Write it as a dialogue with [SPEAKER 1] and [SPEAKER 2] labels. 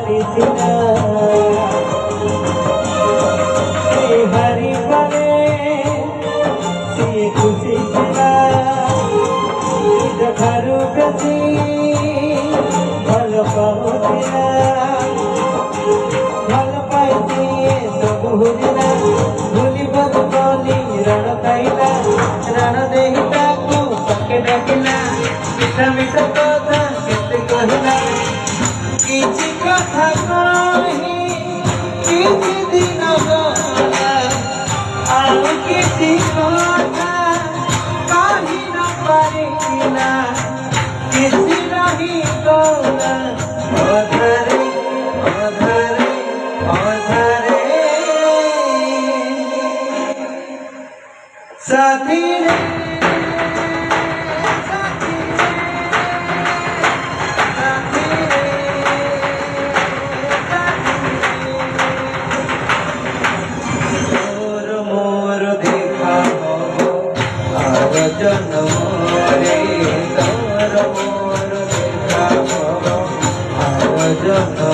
[SPEAKER 1] पारिसिना हरि परे सिए खुशी थिला ठारू बेसी भल पाउथिला भल पाइछि सब हुजिला भूली बद बोली रण पाइला रण देहि ताकू सके डाकिला मिठा मिठा कथा केते कहला किछि कथा कहि किछि दिन गला आउ किछि कथा कहि न पारिला किछि रही गला अधरे अधरे अधरे साथी रे जन्म रे तोर मोर देखा हर जन्म